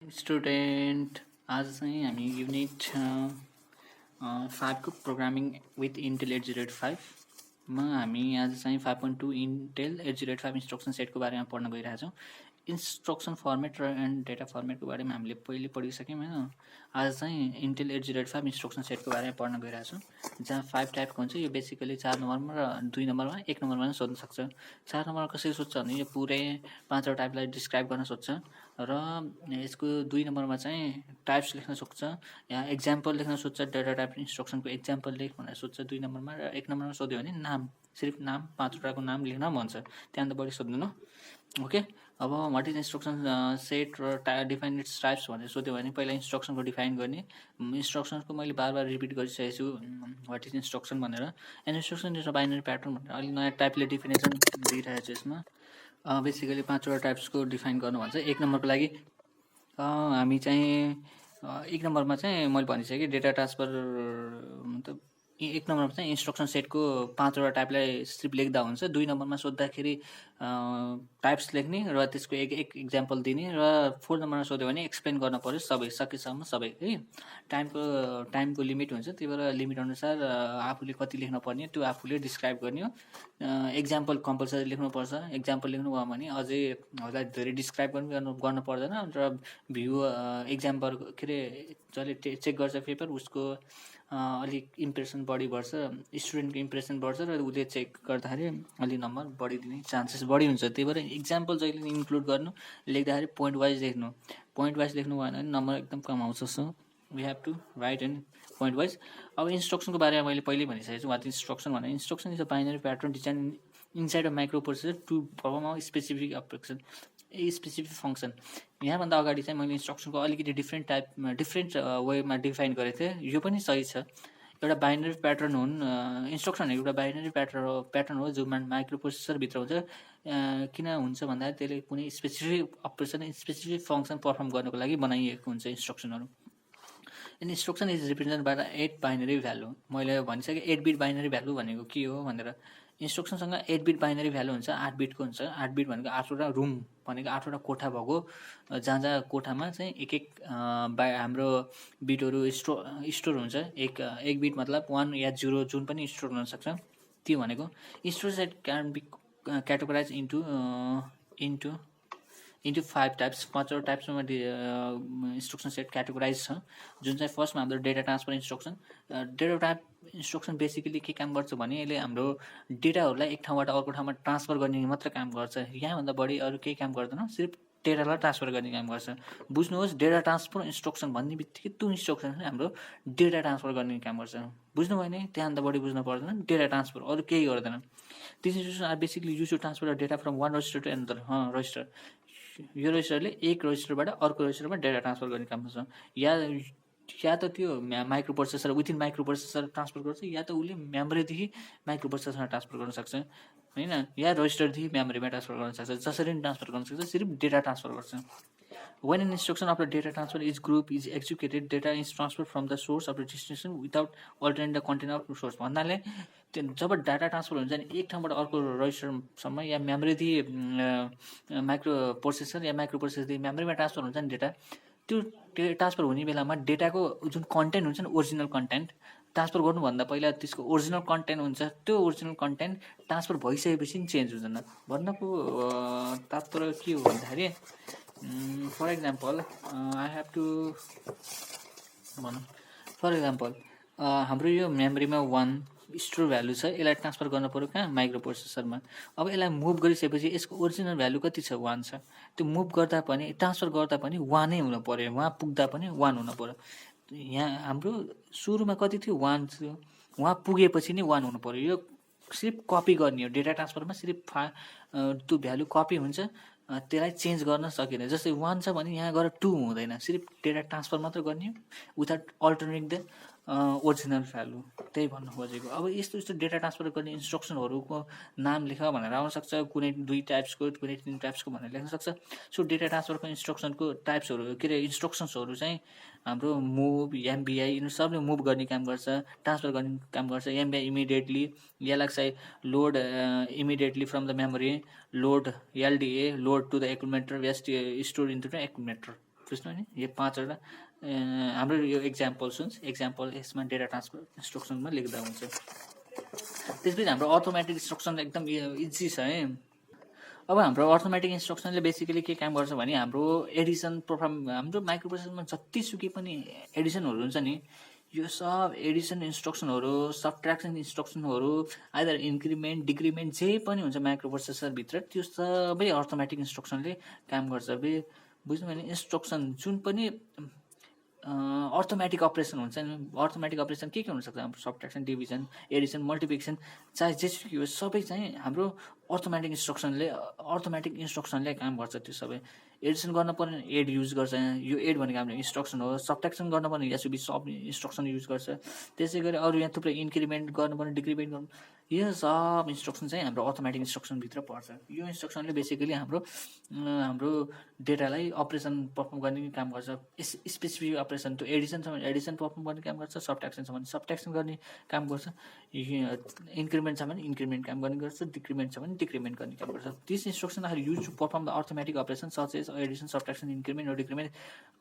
Student आज चाहिँ हामी युनिट 5को प्रोग्रामिङ विथ इन्टेल 8085मा हामी आज चाहिँ 5.2 इन्टेल 8085 इन्स्ट्रक्सन सेटको बारेमा पढ्न गइरहेछौँ। इन्स्ट्रक्सन फर्मेट र एन्ड डेटा फर्मेटको बारेमा हामीले पहिले पढिसक्यौँ होइन। आज चाहिँ इन्टेल 8085 इन्स्ट्रक्सन सेटको बारेमा पढ्न गइरहेछौँ, जहाँ 5 टाइपको हुन्छ। यो बेसिकली 4 नम्बरमा र 2 नम्बरमा 1 नम्बरमा पनि सोध्न सक्छ। 4 नम्बरमा कसरी सोध्छ भने यो पुरै 5वटा टाइपलाई डिस्क्राइब गर्न सोध्छ र यसको 2 नम्बरमा चाहिँ टाइप्स लेख्न सोध्छ, या एक्जाम्पल लेख्न सोध्छ। डेटा टाइप इन्स्ट्रक्सनको एक्जाम्पल लेख भनेर सोध्छ 2 नम्बरमा। र 1 नम्बरमा सोध्यो भने नाम, सिर्फ नाम, 5वटाको नाम लेख्न भन्छ, त्यहाँदेखि बढी सोध्दैन। ओके, अब वाट इज इन्स्ट्रक्सन सेट र डिफाइन इट्स टाइप्स भनेर सोध्यो भने पहिला इन्स्ट्रक्सनको डिफाइन गर्ने। इन्स्ट्रक्सनको मैले बार रिपिट गरिसकेको छु वाट इज इन्स्ट्रक्सन भनेर। And instruction is a binary pattern भनेर अलिक नयाँ टाइपले डिफिनेसन दिइरहेको छु यसमा। बेसिकली 5वटा टाइप्सको डिफाइन गर्नु भन्छ। 1 नम्बरको लागि हामी चाहिँ 1 नम्बरमा चाहिँ मैले भनिसकेँ डेटा ट्रान्सफर, मतलब 1 नम्बरमा चाहिँ इन्स्ट्रक्सन सेटको 5वटा टाइपलाई सिर्फ लेख्दा हुन्छ। 2 नम्बरमा सोद्धाखेरि टाइप्स लेख्ने र त्यसको एक इक्जाम्पल दिने, र 4 नम्बरमा सोध्यो भने एक्सप्लेन गर्न पर्यो सबै, सकेसम्म सबै है। टाइमको लिमिट हुन्छ, त्यही भएर लिमिट अनुसार आफूले कति लेख्न पर्ने त्यो आफूले डिस्क्राइब गर्ने हो। एक्जाम्पल कम्पलसरी लेख्नुपर्छ। एक्जाम्पल लेख्नुभयो भने अझै हजुरलाई धेरै डिस्क्राइब गर्नु पर्दैन र भ्यू एक्जाम्पल के अरे जसले चेक गर्छ पेपर उसको अलिक इम्प्रेसन बढी बढ्छ, स्टुडेन्टको इम्प्रेसन बढ्छ र उसले चेक गर्दाखेरि अलिक नम्बर बढी दिने चान्सेस बढी हुन्छ। त्यही भएर इक्जाम्पल जहिले इन्क्लुड गर्नु, लेख्दाखेरि पोइन्ट वाइज लेख्नु। पोइन्ट वाइज लेख्नु भएन भने नम्बर एकदम कम आउँछ। So we have to write in point wise. अब इन्स्ट्रक्सनको बारेमा मैले पहिल्यै भनिसकेको छु। वाट इन्स्ट्रक्सन भने instruction is a binary pattern design inside a microprocessor to perform a specific operation, specific function. यहाँभन्दा अगाडि चाहिँ मैले इन्स्ट्रक्सनको अलिकति डिफ्रेन्ट वेमा डिफाइन गरेको थिएँ। यो पनि सही छ। एउटा बाइनरी प्याटर्न हुन् इन्स्ट्रक्सन एउटा बाइनरी प्याटर्न हो जो माइक्रो प्रोसेसरभित्र हुन्छ। किन हुन्छ भन्दा त्यसले कुनै specific operation, specific function perform गर्नको लागि बनाइएको हुन्छ इन्स्ट्रक्सनहरू। And instruction is represent by the 8 binary value. मैले भनिसकेँ 8 बिट बाइनरी भ्यालु भनेको के हो भनेर। इन्स्ट्रक्सनसँग 8 बिट बाइनरी भ्यालु हुन्छ, 8 बिटको हुन्छ। 8 बिट भनेको 8वटा रुम भनेको 8वटा कोठा भएको, जहाँ जहाँ कोठामा चाहिँ एक हाम्रो बिटहरू स्टोर हुन्छ। एक बिट मतलब 1 या 0 जुन पनि स्टोर हुनसक्छ, त्यो भनेको। Store set can be categorize into 5 types. 5वटा टाइप्समा इन्स्ट्रक्सन सेट क्याटेगोराइज छ, जुन चाहिँ फर्स्टमा हाम्रो data transfer instruction. Data type instruction basically के काम गर्छ भने यसले हाम्रो डेटाहरूलाई एक ठाउँबाट अर्को ठाउँमा ट्रान्सफर गर्ने मात्र काम गर्छ। यहाँभन्दा बढी अरू केही काम गर्दैन, सिर्फ डेटालाई ट्रान्सफर गर्ने काम गर्छ। बुझ्नुहोस्, डेटा ट्रान्सफर इन्स्ट्रक्सन भन्ने बित्तिकै त्यो इन्स्ट्रक्सन हाम्रो डेटा ट्रान्सफर गर्ने काम गर्छ। बुझ्नुभयो भने त्यहाँभन्दा बढी बुझ्नु पर्दैन, डेटा ट्रान्सफर, अरू केही गर्दैन। This instruction are basically use to transfer data from one register to another register. यो रजिस्टरले एक रजिस्टरबाट अर्को रजिस्टरमा डेटा ट्रान्सफर गर्ने काम गर्छ। या त त्यो micro processor within micro processor transfer गर्छ, या त उसले मेमोरीदेखि माइक्रो प्रोसेसरमा ट्रान्सफर गर्न सक्छ होइन, या रजिस्टरदेखि मेमोरीमा ट्रान्सफर गर्न सक्छ। जसरी पनि ट्रान्सफर गर्न सक्छ, सिर्फ डेटा ट्रान्सफर गर्छ। When an instruction after data transfer is group is executed, data is transferred from the source of the destination without altering the content of the source. भन्नाले जब डाटा ट्रान्सफर हुन्छ नि एक ठाउँबाट अर्को रजिस्टरसम्म, या मेमोरीदेखि माइक्रो प्रोसेसर या micro प्रोसेसरदेखि मेमोरीमा transfer हुन्छ नि data, त्यो transfer हुने बेलामा डेटाको जुन कन्टेन्ट हुन्छ नि, ओरिजिनल कन्टेन्ट, ट्रान्सफर गर्नुभन्दा पहिला त्यसको ओरिजिनल कन्टेन्ट हुन्छ, त्यो ओरिजिनल कन्टेन्ट ट्रान्सफर भइसकेपछि चेन्ज हुँदैन। भन्नको तात्पर्य के हो भन्दाखेरि, for example I have to भनौँ, फर इक्जाम्पल हाम्रो यो मेमोरीमा 1 स्टोर भ्यालु छ, यसलाई ट्रान्सफर गर्नु पऱ्यो कहाँ, माइक्रो प्रोसेसरमा। अब यसलाई मुभ गरिसकेपछि यसको ओरिजिनल भ्यालु कति छ, 1 छ। त्यो मुभ गर्दा पनि, ट्रान्सफर गर्दा पनि 1 नै हुनु पऱ्यो, वहाँ पुग्दा पनि 1 हुनु पऱ्यो। यहाँ हाम्रो सुरुमा कति थियो, 1 थियो, वहाँ पुगेपछि नै 1 हुनु पऱ्यो। यो सिर्फ कपी गर्ने हो, डेटा ट्रान्सफरमा सिर्फ त्यो भ्यालु कपी हुन्छ, त्यसलाई चेन्ज गर्न सकिँदैन। जस्तै 1 छ भने यहाँ गएर 2 हुँदैन, सिर्फ डेटा ट्रान्सफर मात्र गर्ने हो without altering the original value, त्यही भन्नु खोजेको। अब यस्तो डेटा ट्रान्सफर गर्ने इन्स्ट्रक्सनहरूको नाम लेख भनेर आउन सक्छ, कुनै 2 टाइप्सको, कुनै 3 टाइप्सको भनेर लेख्न सक्छ। सो डेटा ट्रान्सफरको इन्स्ट्रक्सनको टाइप्सहरू के अरे इन्स्ट्रक्सन्सहरू चाहिँ हाम्रो मुभ, एमबिआई, यिनीहरू सबले मुभ गर्ने काम गर्छ, ट्रान्सफर गर्ने काम गर्छ। MVI immediately, LXI load immediately from the memory, load LDA load to the accumulator, store into the accumulator. बुझ्नु नि, यो 5वटा हाम्रो यो एक्जाम्पल सुन्स एक्जाम्पल यसमा डेटा ट्रान्सफर इन्स्ट्रक्सनमा लेख्दा हुन्छ। त्यसपछि हाम्रो अटोमेटिक इन्स्ट्रक्सन एकदम इजी छ है। अब हाम्रो अटोमेटिक इन्स्ट्रक्सनले बेसिकली के काम गर्छ भने हाम्रो एडिसन परफर्म हाम्रो माइक्रोप्रोसेसरमा जतिसुकै पनि एडिसनहरू हुन्छ नि, यो सब एडिसन इन्स्ट्रक्सनहरू, सब्ट्र्याक्सन इन्स्ट्रक्सनहरू, आइदर इन्क्रिमेन्ट डिक्रिमेन्ट जे पनि हुन्छ माइक्रोप्रोसेसरभित्र, त्यो सबै अटोमेटिक इन्स्ट्रक्सनले काम गर्छ। बुझ्नु भने इन्स्ट्रक्सन जुन पनि अटोमेटिक अपरेसन हुन्छ नि, अटोमेटिक अपरेसन के हुनसक्छ, हाम्रो सब्ट्र्याक्सन, डिभिजन, एडिसन, मल्टिप्लिकेसन, चाहे जेसुकै होस् सबै चाहिँ हाम्रो अटोमेटिक इन्स्ट्रक्सनले काम गर्छ। त्यो सबै एडिसन गर्न पर्ने एड युज गर्छ, यो एड भनेको हाम्रो इन्स्ट्रक्सन हो। सब्ट्र्याक्सन गर्न पर्ने एसयुबी सब इन्स्ट्रक्सन युज गर्छ। त्यसै गरी अरू यहाँ थुप्रै इन्क्रिमेन्ट गर्नुपर्ने, डिक्रिमेन्ट गर्नु, यो सब इन्स्ट्रक्सन चाहिँ हाम्रो अटोमेटिक इन्स्ट्रक्सनभित्र पर्छ। यो इन्स्ट्रक्सनले बेसिकली हाम्रो डेटालाई अपरेसन पर्फर्म गर्ने काम गर्छ। स्पेसिफिक अपरेसन त्यो एडिसन छ भने एडिसन पर्फर्म गर्ने काम गर्छ, सब्ट्र्याक्सन छ भने सब्ट्र्याक्सन गर्ने काम गर्छ, इन्क्रिमेन्ट छ भने इन्क्रिमेन्ट काम गर्ने गर्छ, डिक्रिमेन्ट छ भने डिक्रिमेन्ट गर्ने काम गर्छ। This instruction are use to perform the automatic operation such as addition, subtraction, increment र decrement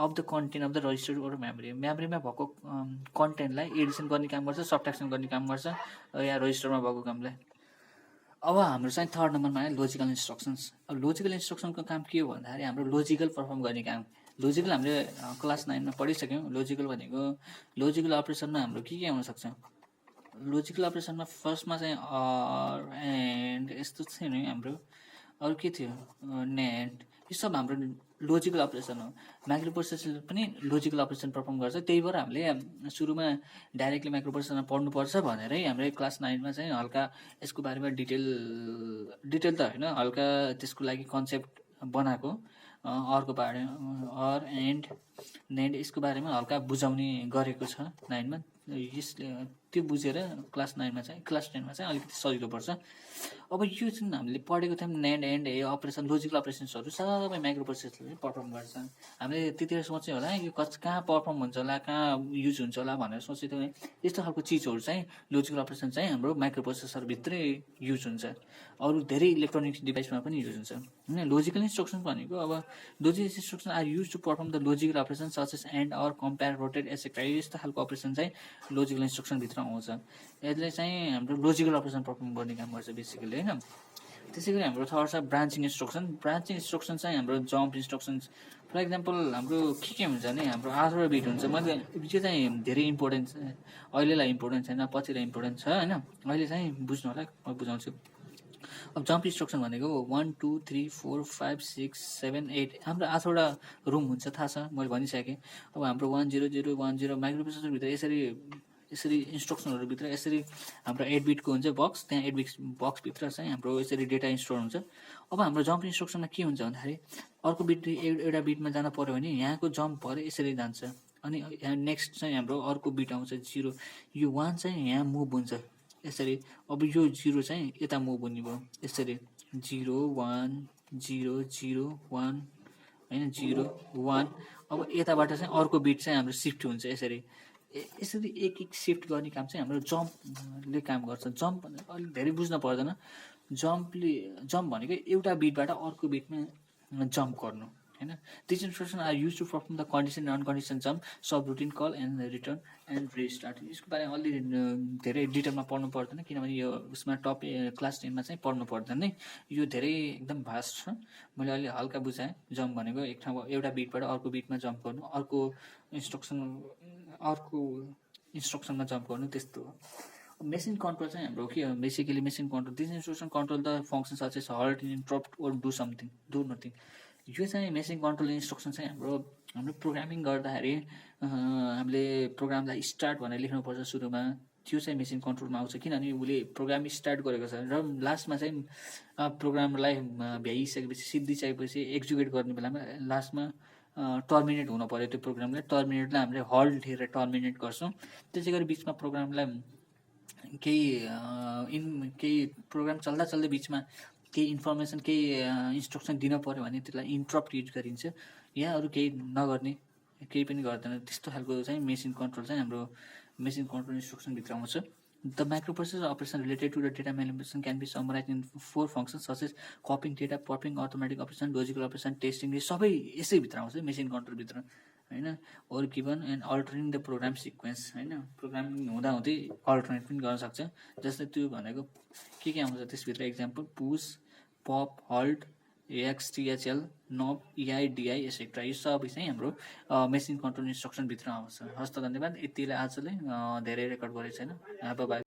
of the content of the register or मेमोरीमा भएको कन्टेन्टलाई एडिसन गर्ने काम गर्छ, सब्ट्र्याक्सन गर्ने काम गर्छ या रजिस्टरमा भएको कामलाई। अब हाम्रो चाहिँ थर्ड नम्बरमा आयो लोजिकल इन्स्ट्रक्सन्स। अब लोजिकल इन्स्ट्रक्सनको काम के हो भन्दाखेरि हाम्रो लोजिकल पर्फर्म गर्ने काम। लोजिकल हामीले क्लास 9मा पढिसक्यौँ। लोजिकल भनेको लोजिकल अपरेसनमा हाम्रो के हुनसक्छ, लोजिकल अपरेसनमा फर्स्टमा चाहिँ अर एन्ड यस्तो थियो नि, हाम्रो अरू के थियो, नेट, यो सब हाम्रो लोजिकल अपरेसन हो। माइक्रोप्रोसेसरले पनि लोजिकल अपरेसन पर्फर्म गर्छ। त्यही भएर हामीले सुरुमा डाइरेक्टली माइक्रोप्रोसेसरमा पढ्नुपर्छ भनेरै हाम्रो क्लास 9मा चाहिँ हल्का यसको बारेमा डिटेल त होइन, हल्का त्यसको लागि कन्सेप्ट बनाएको, अर्को बारे अर एन्ड नेट यसको बारेमा हल्का बुझाउने गरेको छ 9मा। यसले त्यो बुझेर क्लास 10मा चाहिँ अलिकति सजिलो पर्छ। अब यो जुन हामीले पढेको थियौँ नेट एन्ड अपरेसन, लोजिकल अपरेसन्सहरू सबै माइक्रोप्रोसेसरले पर्फर्म गर्छ। हामीले त्यतिखेर सोच्यो होला यो कहाँ पर्फर्म हुन्छ होला, कहाँ युज हुन्छ होला भनेर सोचेको थियौँ। यस्तो खालको चिजहरू चाहिँ लोजिकल अपरेसन चाहिँ हाम्रो माइक्रोप्रोसेसरभित्रै युज हुन्छ, अरू धेरै इलेक्ट्रोनिक्स डिभाइसमा पनि युज हुन्छ होइन। लोजिकल इन्स्ट्रक्सन भनेको अब logical instruction are use to perform the logical operation such as and or compare, rotate, etcetera, यस्तो खालको अपरेसन चाहिँ लोजिकल इन्स्ट्रक्सनभित्र आउँछ। यसले चाहिँ हाम्रो लोजिकल अपरेसन पर्फर्म गर्ने काम गर्छ बेसिकली होइन। त्यसै गरी हाम्रो थर्ड छ ब्रान्चिङ इन्स्ट्रक्सन। ब्रान्चिङ इन्स्ट्रक्सन चाहिँ हाम्रो जम्प इन्स्ट्रक्सन्स। फर इक्जाम्पल हाम्रो के हुन्छ भने हाम्रो 8वटा बिट हुन्छ। मैले यो चाहिँ धेरै इम्पोर्टेन्ट, अहिलेलाई इम्पोर्टेन्ट छैन, पछिलाई इम्पोर्टेन्ट छ होइन। अहिले चाहिँ बुझ्नु होला, म बुझाउँछु। अब जम्प इन्स्ट्रक्सन भनेको 1 2 3 4 5 6 7 8 हाम्रो 8वटा रुम हुन्छ, थाहा छ, मैले भनिसकेँ। अब हाम्रो 1 0 0 1 0 माइक्रोप्रोसेसरभित्र यसरी इन्स्ट्रक्सनहरूभित्र यसरी हाम्रो 8 बिटको हुन्छ बक्स, त्यहाँ 8 बिट बक्सभित्र चाहिँ हाम्रो यसरी डेटा स्टोर हुन्छ। अब हाम्रो जम्प इन्स्ट्रक्सनमा के हुन्छ भन्दाखेरि अर्को बिट एउटा बिटमा जान पऱ्यो भने यहाँको जम्प भएर यसरी जान्छ, अनि यहाँ नेक्स्ट चाहिँ हाम्रो अर्को बिट आउँछ 0, यो 1 चाहिँ यहाँ मुभ हुन्छ यसरी। अब यो 0 चाहिँ यता मुभ हुने भयो यसरी 0 1 0 0 1 होइन 0 1। अब यताबाट चाहिँ अर्को बिट चाहिँ हाम्रो सिफ्ट हुन्छ यसरी एक सिफ्ट गर्ने काम चाहिँ हाम्रो जम्पले काम गर्छ। जम्प भनेको अलिक धेरै बुझ्न पर्दैन। जम्प भनेको एउटा बिटबाट अर्को बिटमा जम्प गर्नु होइन। This instruction are use to perform the condition and uncondition jump, subroutine call and return and restart. यसको बारेमा अलि धेरै डिटेलमा पढ्नु पर्दैन, किनभने यो उसमा क्लास 10मा चाहिँ पढ्नु पर्दैन नै, यो धेरै एकदम भास्ट छ। मैले अलि हल्का बुझाएँ। जम्प भनेको एक ठाउँमा एउटा बिटबाट अर्को बिटमा जम्प गर्नु, अर्को इन्स्ट्रक्सनमा जम्प गर्नु, त्यस्तो हो। मेसिन कन्ट्रोल चाहिँ हाम्रो के हो, basically machine control. This instruction control the function such as halt, interrupt or do something, do nothing. यो चाहिँ मेसिन कन्ट्रोल इन्स्ट्रक्सन चाहिँ हाम्रो प्रोग्रामिङ गर्दाखेरि हामीले प्रोग्रामलाई स्टार्ट भनेर लेख्नुपर्छ सुरुमा, त्यो चाहिँ मेसिन कन्ट्रोलमा आउँछ। किनभने उसले प्रोग्राम स्टार्ट गरेको छ र लास्टमा चाहिँ प्रोग्रामलाई भ्याइसकेपछि, सिद्धिसकेपछि एक्जिक्युट गर्ने बेलामा लास्टमा टर्मिनेट हुनु पऱ्यो त्यो प्रोग्रामलाई। टर्मिनेटलाई हामीले हल्ट हेरेर टर्मिनेट गर्छौँ। त्यसै गरी बिचमा प्रोग्रामलाई केही प्रोग्राम चल्दा बिचमा केही इन्फर्मेसन, केही इन्स्ट्रक्सन दिन पऱ्यो भने त्यसलाई इन्टरप्ट युज गरिन्छ, या अरू केही नगर्ने, केही पनि गर्दैन। त्यस्तो खालको चाहिँ मेसिन कन्ट्रोल चाहिँ हाम्रो मेसिन कन्ट्रोल इन्स्ट्रक्सनभित्र आउँछ। The microprocessor operation related to the data manipulation can be summarized in 4 functions such as copying data, popping, automatic operation, logical operation, testing. यो सबै यसैभित्र आउँछ मेसिन कन्ट्रोलभित्र होइन. or given and altering the program sequence होइन. Programming हुँदाहुँदै alternate पनि गर्न सक्छ. जस्तै त्यो भनेको के आउँछ त्यसभित्र एक्जाम्पल पुस, पप, हल्ट, एक्सटिएचएल, नब, इआई, डिआई एसेक्ट्रा यो सबै चाहिँ हाम्रो मेसिन कन्ट्रोल इन्स्ट्रक्सनभित्र आउँछ. हस्त धन्यवाद. यतिले आजलाई धेरै रेकर्ड गरेको छैन. बाई.